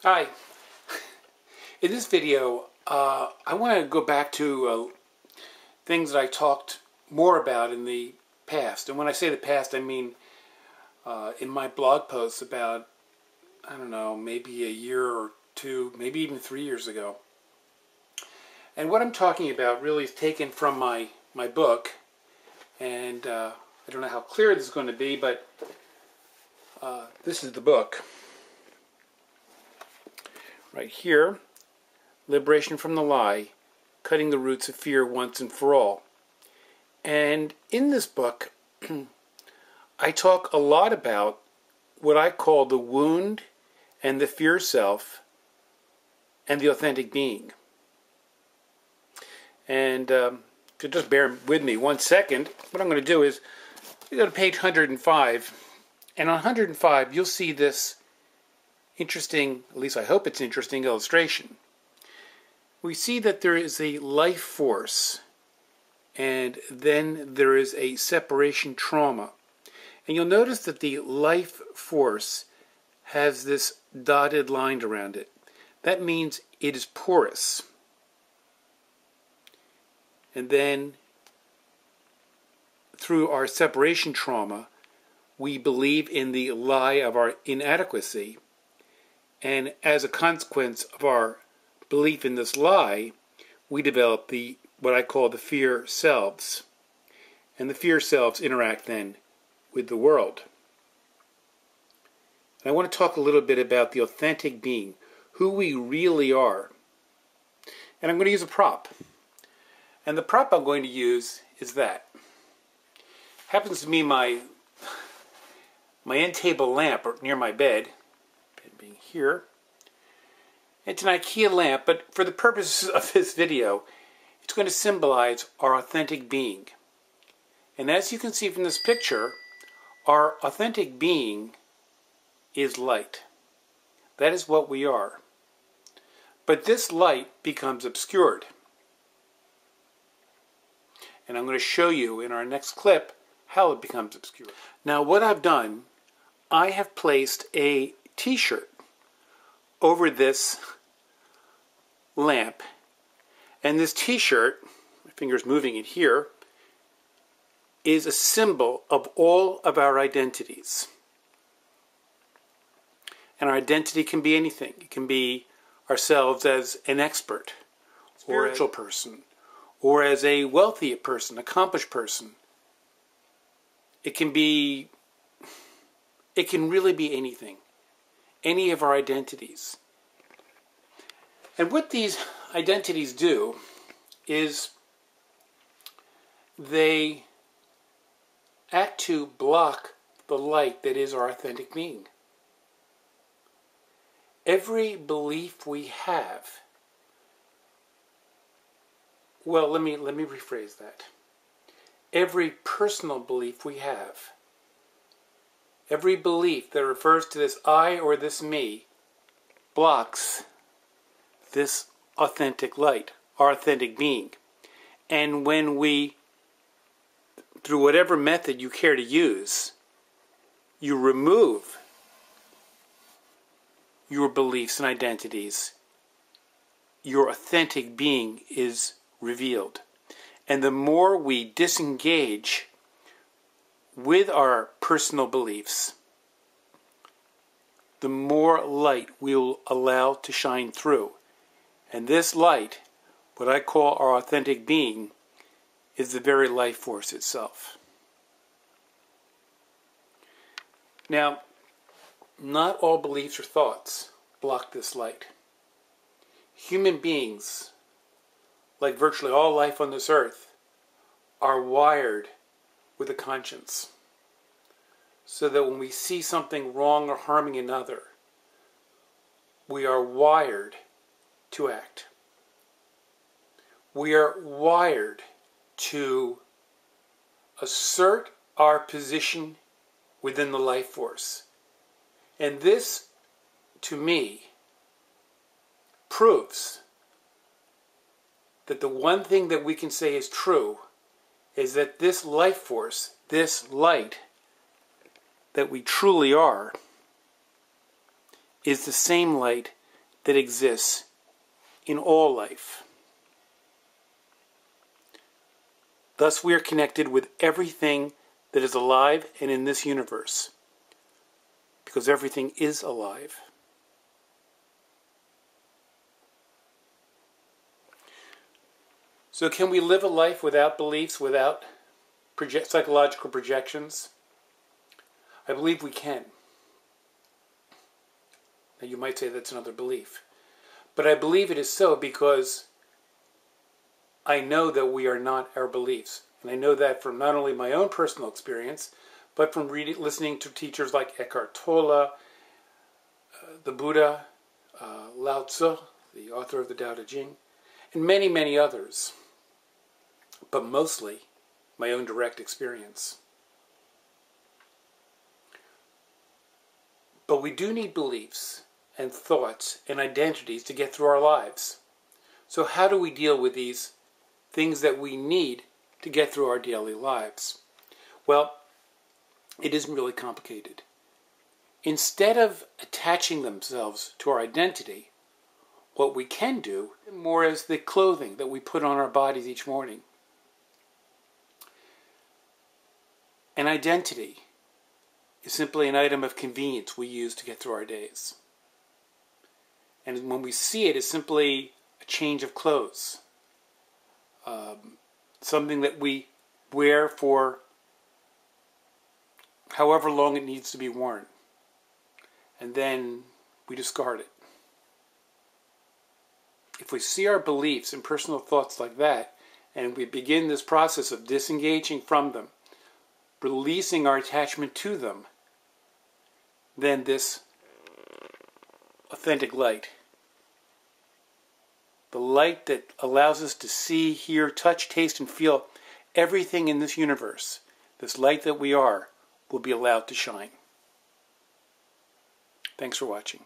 Hi. In this video, I want to go back to things that I talked more about in the past. And when I say the past, I mean in my blog posts about, I don't know, maybe a year or two, maybe even 3 years ago. And what I'm talking about really is taken from my book. And I don't know how clear this is going to be, but this is the book. Right here, Liberation from the Lie, Cutting the Roots of Fear Once and for All. And in this book, I talk a lot about what I call the wound and the fear self and the authentic being. And to just bear with me 1 second, what I'm going to do is you go to page 105, and on 105 you'll see this interesting, at least I hope it's interesting, illustration. We see that there is a life force, and then there is a separation trauma. And you'll notice that the life force has this dotted line around it. That means it is porous. And then through our separation trauma, we believe in the lie of our inadequacy. And as a consequence of our belief in this lie, we develop what I call the fear selves. And the fear selves interact then with the world. And I want to talk a little bit about the authentic being, who we really are. And I'm going to use a prop. And the prop I'm going to use is that. Happens to be my end table lamp near my bed being here. It's an IKEA lamp, but for the purposes of this video, it's going to symbolize our authentic being. And as you can see from this picture, our authentic being is light. That is what we are. But this light becomes obscured. And I'm going to show you in our next clip how it becomes obscured. Now what I've done, I have placed a t-shirt over this lamp, and this t-shirt, my finger's moving it here, is a symbol of all of our identities. And our identity can be anything. It can be ourselves as an expert, spiritual person, or as a wealthy person, accomplished person. It can really be anything. Any of our identities. And what these identities do is they act to block the light that is our authentic being. Every belief we have, well, let me rephrase that. Every personal belief we have, every belief that refers to this I or this me, blocks this authentic light, our authentic being. And when we, through whatever method you care to use, you remove your beliefs and identities, your authentic being is revealed. And the more we disengage with our personal beliefs, the more light we will allow to shine through. And this light, what I call our authentic being, is the very life force itself. Now, not all beliefs or thoughts block this light. Human beings, like virtually all life on this earth, are wired with a conscience. So that when we see something wrong or harming another, we are wired to act. We are wired to assert our position within the life force. And this, to me, proves that the one thing that we can say is true is that this life force, this light that we truly are, is the same light that exists in all life. Thus, we are connected with everything that is alive and in this universe, because everything is alive. So can we live a life without beliefs, without psychological projections? I believe we can. Now you might say that's another belief. But I believe it is so because I know that we are not our beliefs. And I know that from not only my own personal experience, but from listening to teachers like Eckhart Tolle, the Buddha, Lao Tzu, the author of the Tao Te Ching, and many, many others. But mostly my own direct experience. But we do need beliefs and thoughts and identities to get through our lives. So how do we deal with these things that we need to get through our daily lives? Well, it isn't really complicated. Instead of attaching themselves to our identity, what we can do more is the clothing that we put on our bodies each morning. An identity is simply an item of convenience we use to get through our days. And when we see it, it's simply a change of clothes. Something that we wear for however long it needs to be worn. And then we discard it. If we see our beliefs and personal thoughts like that, and we begin this process of disengaging from them, releasing our attachment to them, then this authentic light, the light that allows us to see, hear, touch, taste, and feel everything in this universe, this light that we are, will be allowed to shine. Thanks for watching.